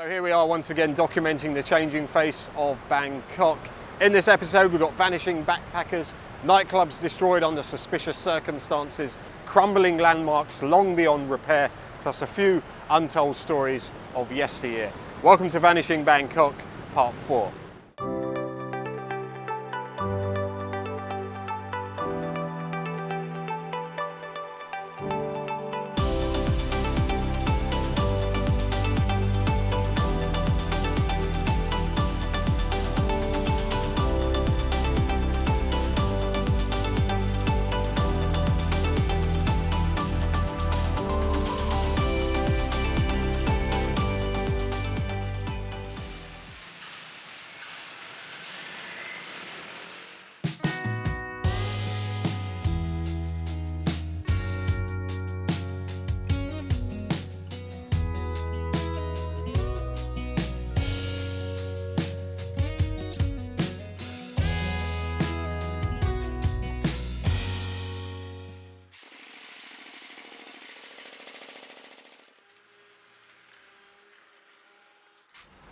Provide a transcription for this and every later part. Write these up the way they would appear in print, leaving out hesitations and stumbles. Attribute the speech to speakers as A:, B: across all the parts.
A: So here we are once again documenting the changing face of Bangkok. In this episode we've got vanishing backpackers, nightclubs destroyed under suspicious circumstances, crumbling landmarks long beyond repair, plus a few untold stories of yesteryear. Welcome to Vanishing Bangkok, Part 4.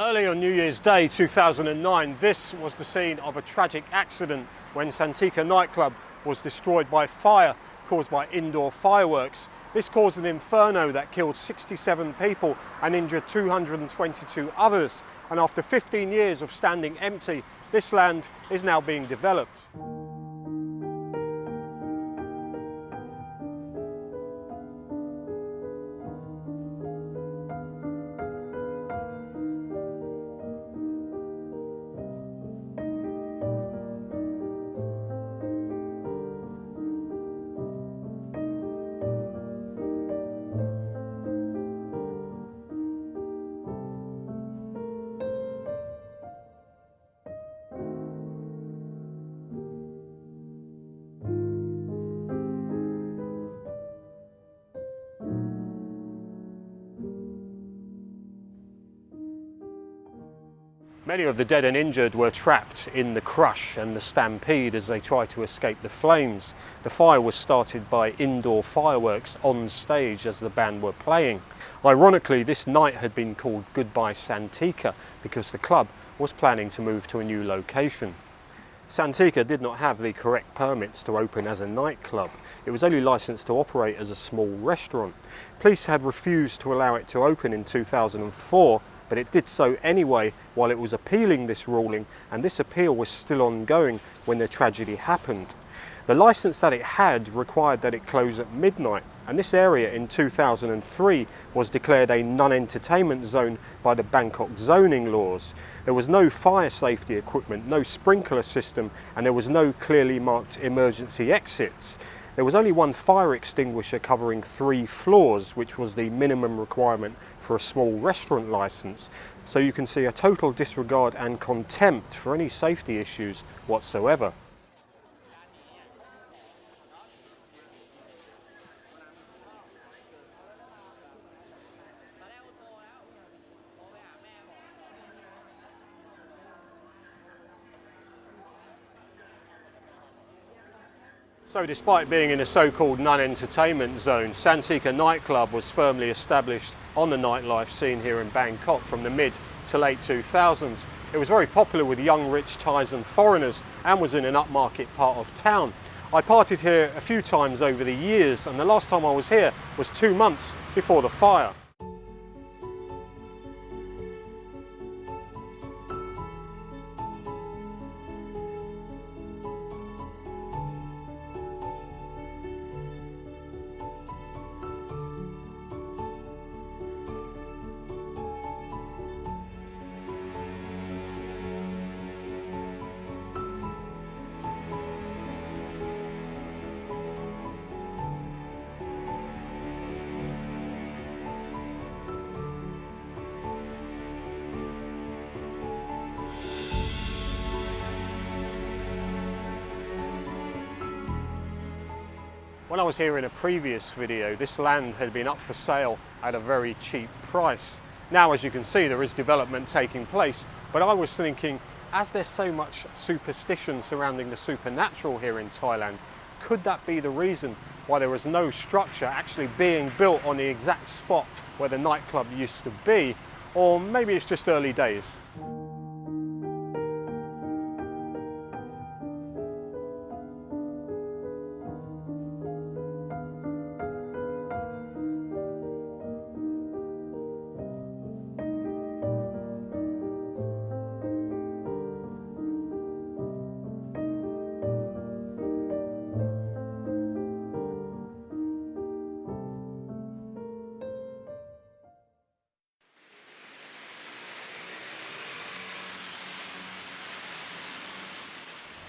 A: Early on New Year's Day 2009, this was the scene of a tragic accident when Santika Nightclub was destroyed by fire caused by indoor fireworks. This caused an inferno that killed 67 people and injured 222 others. And after 15 years of standing empty, this land is now being developed. Many of the dead and injured were trapped in the crush and the stampede as they tried to escape the flames. The fire was started by indoor fireworks on stage as the band were playing. Ironically, this night had been called Goodbye Santika because the club was planning to move to a new location. Santika did not have the correct permits to open as a nightclub. It was only licensed to operate as a small restaurant. Police had refused to allow it to open in 2004, but it did so anyway while it was appealing this ruling, and this appeal was still ongoing when the tragedy happened. The license that it had required that it close at midnight, and this area in 2003 was declared a non-entertainment zone by the Bangkok zoning laws. There was no fire safety equipment, no sprinkler system, and there was no clearly marked emergency exits. There was only one fire extinguisher covering 3 floors, which was the minimum requirement for a small restaurant license. So you can see a total disregard and contempt for any safety issues whatsoever. So despite being in a so-called non-entertainment zone, Santika Nightclub was firmly established on the nightlife scene here in Bangkok from the mid to late 2000s. It was very popular with young, rich Thais and foreigners and was in an upmarket part of town. I partied here a few times over the years, and the last time I was here was 2 months before the fire. When I was here in a previous video, this land had been up for sale at a very cheap price. Now, as you can see, there is development taking place, but I was thinking, as there's so much superstition surrounding the supernatural here in Thailand, could that be the reason why there was no structure actually being built on the exact spot where the nightclub used to be? or maybe it's just early days.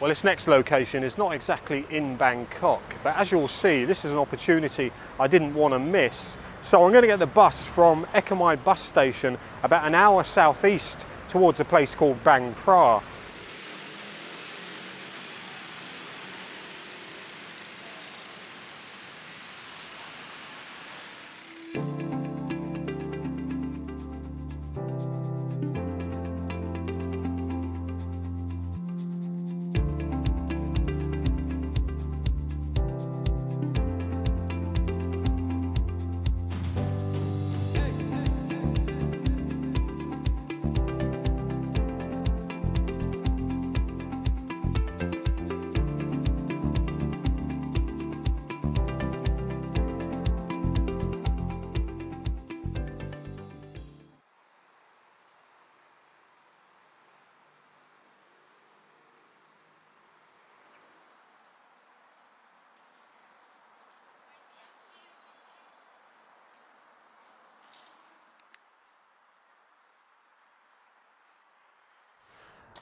A: Well, this next location is not exactly in Bangkok, but as you'll see, this is an opportunity I didn't want to miss. So I'm going to get the bus from Ekamai bus station about an hour southeast towards a place called Bang Phra.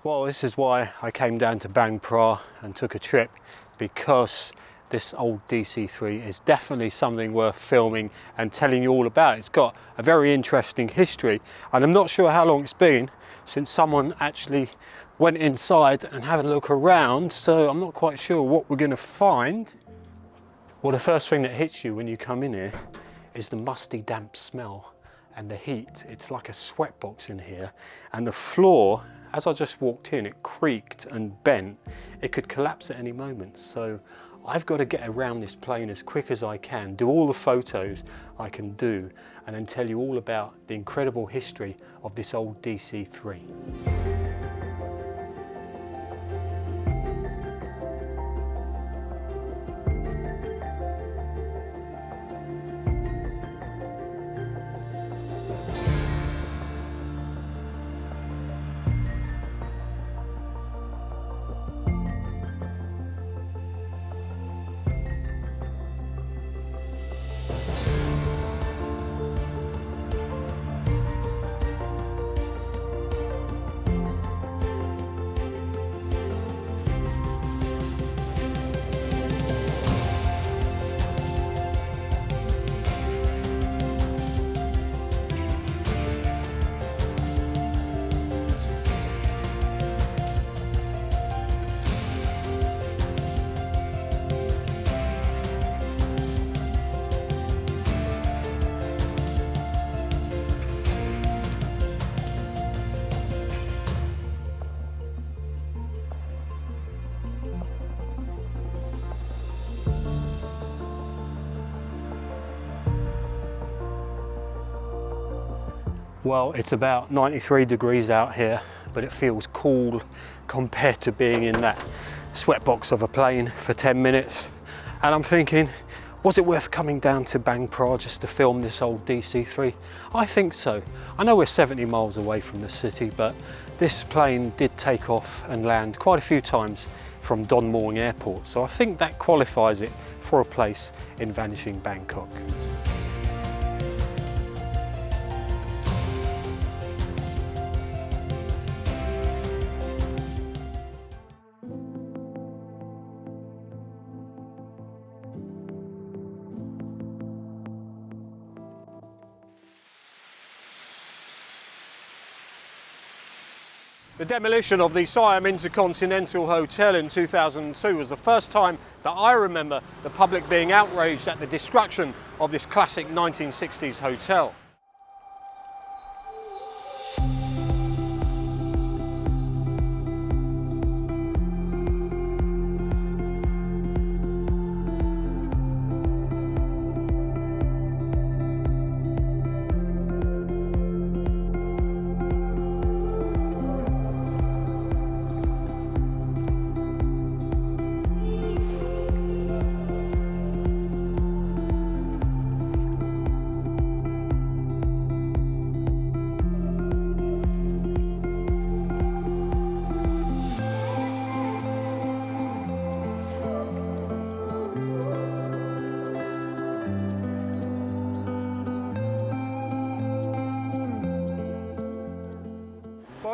A: Well, this is why I came down to Bang Phra and took a trip, because this old DC3 is definitely something worth filming and telling you all about. It's got a very interesting history, and I'm not sure how long it's been since someone actually went inside and had a look around, so I'm not quite sure what we're going to find. Well, the first thing that hits you when you come in here is the musty, damp smell and the heat. It's like a sweatbox in here, and the floor, as I just walked in, it creaked and bent. It could collapse at any moment, so I've got to get around this plane as quick as I can, do all the photos I can do, and then tell you all about the incredible history of this old DC3. Well, it's about 93 degrees out here, but it feels cool compared to being in that sweatbox of a plane for 10 minutes. And I'm thinking, was it worth coming down to Bang Phra just to film this old DC3? I think so. I know we're 70 miles away from the city, but this plane did take off and land quite a few times from Don Mueang Airport, so I think that qualifies it for a place in Vanishing Bangkok. The demolition of the Siam Intercontinental Hotel in 2002 was the first time that I remember the public being outraged at the destruction of this classic 1960s hotel.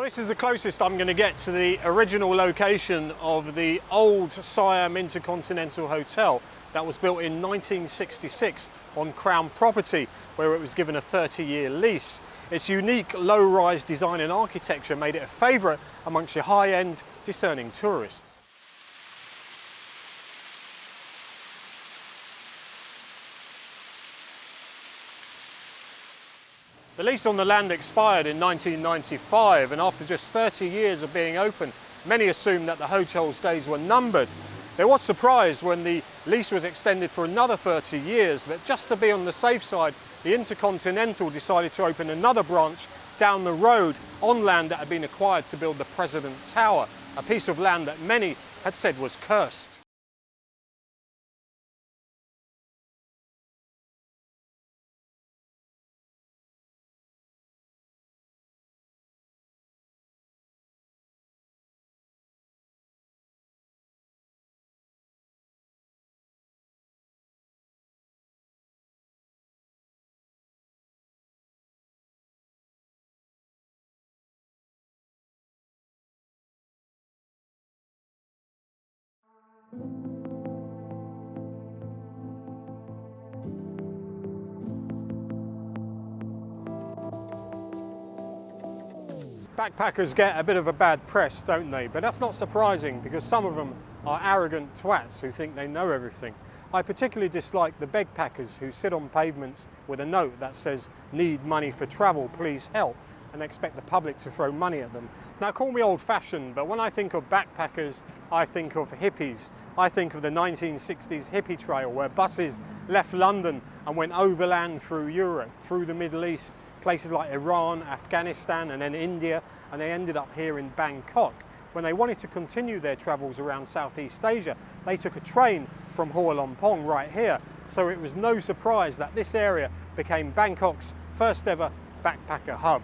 A: Well, this is the closest I'm going to get to the original location of the old Siam Intercontinental Hotel that was built in 1966 on Crown property, where it was given a 30-year lease. Its unique low-rise design and architecture made it a favourite amongst your high-end, discerning tourists. The lease on the land expired in 1995, and after just 30 years of being open, many assumed that the hotel's days were numbered. There was surprise when the lease was extended for another 30 years, but just to be on the safe side, the Intercontinental decided to open another branch down the road on land that had been acquired to build the President Tower, a piece of land that many had said was cursed. Backpackers get a bit of a bad press, don't they? But that's not surprising, because some of them are arrogant twats who think they know everything. I particularly dislike the begpackers who sit on pavements with a note that says, "Need money for travel, please help," and expect the public to throw money at them. Now, call me old-fashioned, but when I think of backpackers, I think of hippies. I think of the 1960s hippie trail, where buses left London and went overland through Europe, through the Middle East, places like Iran, Afghanistan, and then India, and they ended up here in Bangkok. When they wanted to continue their travels around Southeast Asia, they took a train from Hostel right here. So it was no surprise that this area became Bangkok's first ever backpacker hub.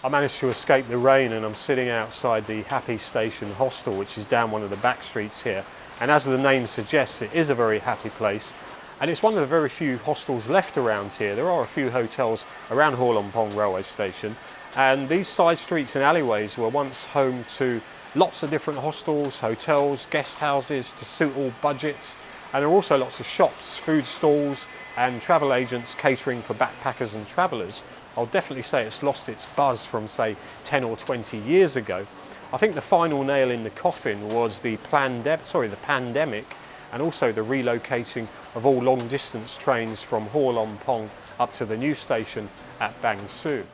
A: I managed to escape the rain, and I'm sitting outside the Happy Station Hostel, which is down one of the back streets here. And as the name suggests, it is a very happy place. And it's one of the very few hostels left around here. There are a few hotels around Hostel railway station. And these side streets and alleyways were once home to lots of different hostels, hotels, guest houses to suit all budgets. And there are also lots of shops, food stalls, and travel agents catering for backpackers and travellers. I'll definitely say it's lost its buzz from, say, 10 or 20 years ago. I think the final nail in the coffin was the pandemic, and also the relocating of all long-distance trains from Hostel up to the new station at Bang Sue.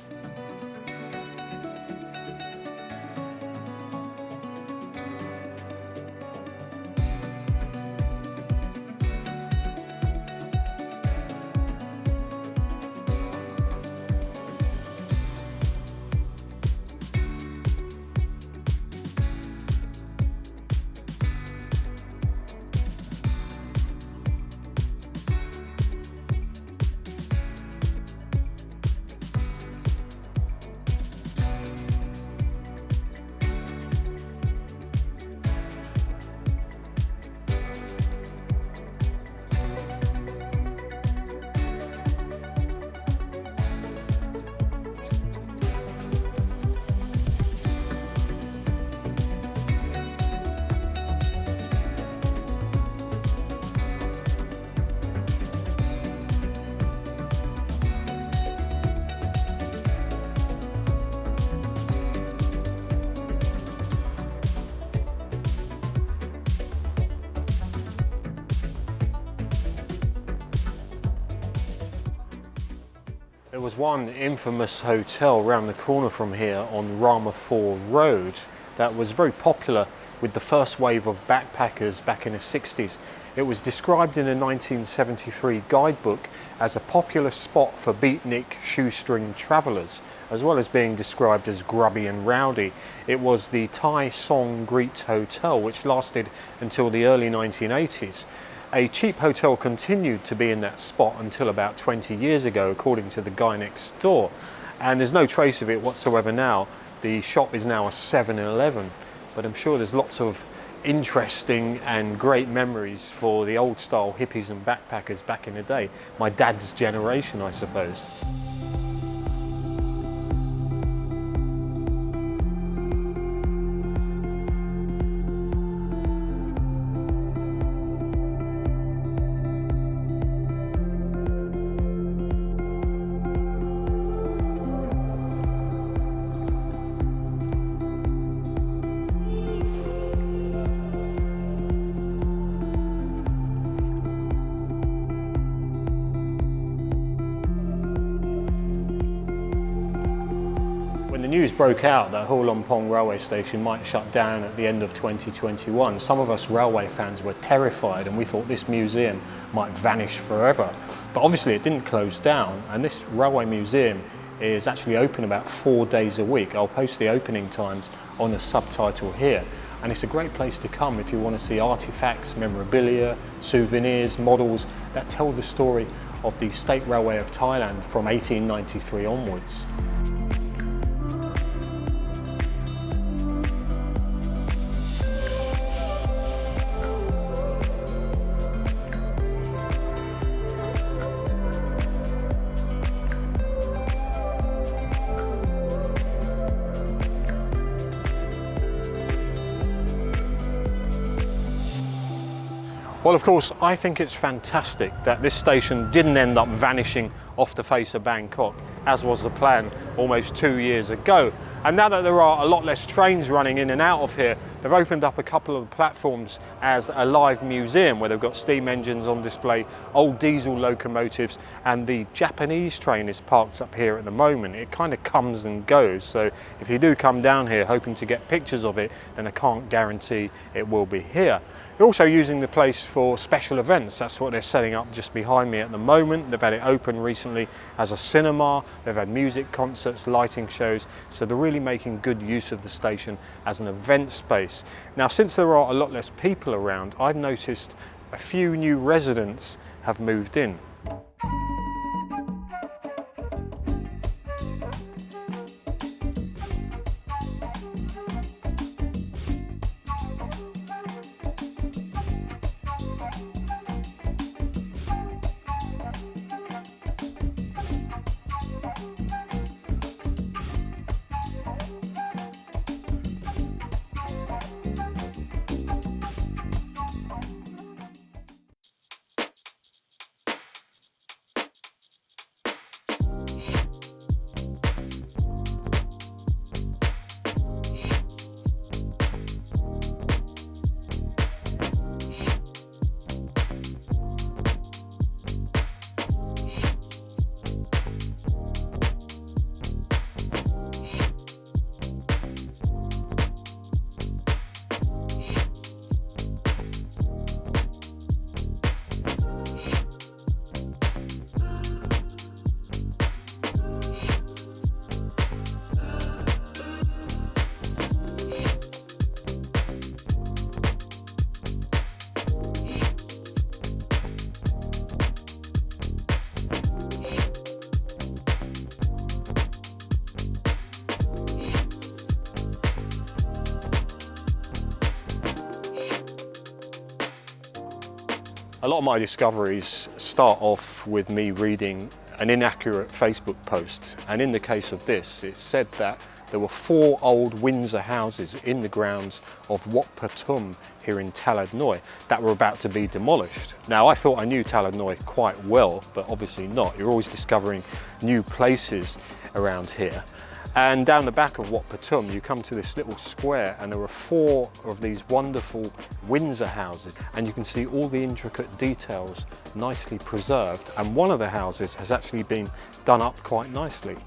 A: There was one infamous hotel round the corner from here on Rama 4 Road that was very popular with the first wave of backpackers back in the 60s. It was described in a 1973 guidebook as a popular spot for beatnik shoestring travellers, as well as being described as grubby and rowdy. It was the Thai Song Greet Hotel, which lasted until the early 1980s. A cheap hotel continued to be in that spot until about 20 years ago, according to the guy next door. And there's no trace of it whatsoever now. The shop is now a 7-Eleven, but I'm sure there's lots of interesting and great memories for the old style hippies and backpackers back in the day. My dad's generation, I suppose. When the news broke out that Hulampong railway station might shut down at the end of 2021, some of us railway fans were terrified and we thought this museum might vanish forever. But obviously it didn't close down, and this railway museum is actually open about 4 days a week. I'll post the opening times on the subtitle here. And it's a great place to come if you want to see artifacts, memorabilia, souvenirs, models that tell the story of the State Railway of Thailand from 1893 onwards. Well, of course, I think it's fantastic that this station didn't end up vanishing off the face of Bangkok, as was the plan almost 2 years ago. And now that there are a lot less trains running in and out of here, they've opened up a couple of platforms as a live museum where they've got steam engines on display, old diesel locomotives, and the Japanese train is parked up here at the moment. It kind of comes and goes, so if you do come down here hoping to get pictures of it, then I can't guarantee it will be here. They're also using the place for special events. That's what they're setting up just behind me at the moment. They've had it open recently as a cinema. They've had music concerts, lighting shows. So they're really making good use of the station as an event space. Now, since there are a lot less people around, I've noticed a few new residents have moved in. A lot of my discoveries start off with me reading an inaccurate Facebook post, and in the case of this, it said that there were 4 old Windsor houses in the grounds of Wat Pathum here in Talad Noi that were about to be demolished. Now, I thought I knew Talad Noi quite well, but obviously not. You're always discovering new places around here. And down the back of Wat Pathum, you come to this little square, and there are 4 of these wonderful Windsor houses, and you can see all the intricate details nicely preserved, and one of the houses has actually been done up quite nicely.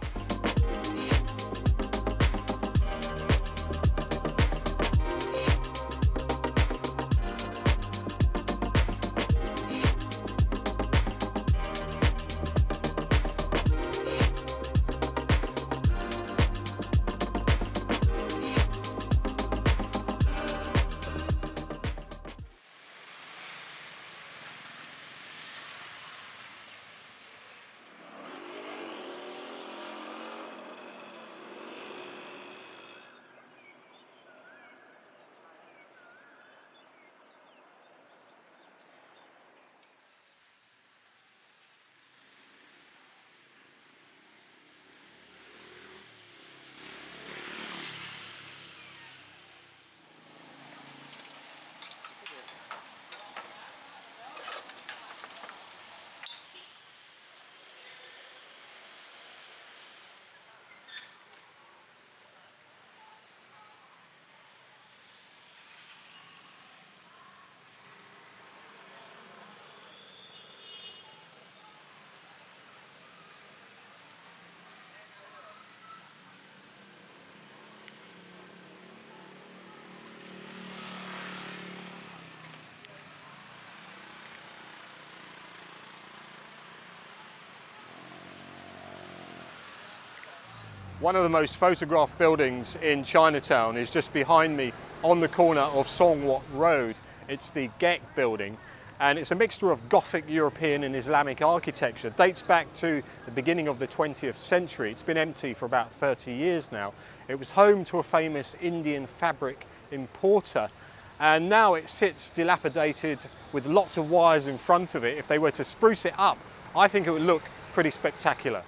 A: One of the most photographed buildings in Chinatown is just behind me on the corner of Songwat Road. It's the GEK Building, and it's a mixture of Gothic European and Islamic architecture. It dates back to the beginning of the 20th century. It's been empty for about 30 years now. It was home to a famous Indian fabric importer, and now it sits dilapidated with lots of wires in front of it. If they were to spruce it up, I think it would look pretty spectacular.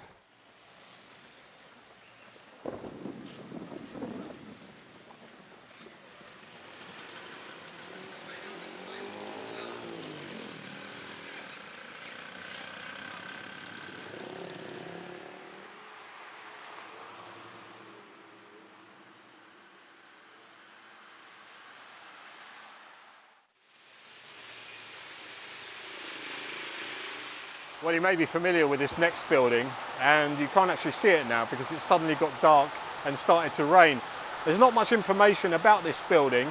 A: Well, you may be familiar with this next building, and you can't actually see it now because it's suddenly got dark and started to rain. There's not much information about this building,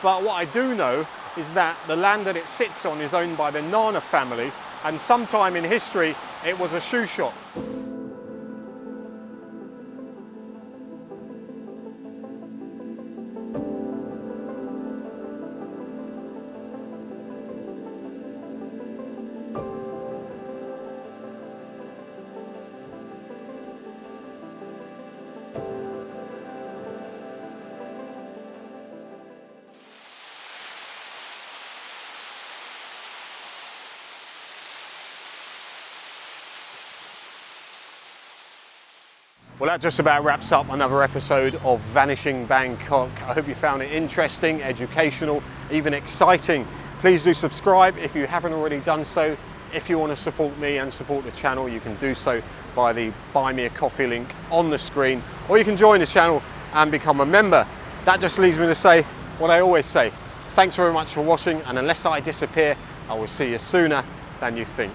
A: but what I do know is that the land that it sits on is owned by the Nana family, and sometime in history it was a shoe shop. Well, that just about wraps up another episode of Vanishing Bangkok. I hope you found it interesting, educational, even exciting. Please do subscribe if you haven't already done so. If you want to support me and support the channel, you can do so via the Buy Me a Coffee link on the screen, or you can join the channel and become a member. That just leaves me to say what I always say. Thanks very much for watching, and unless I disappear, I will see you sooner than you think.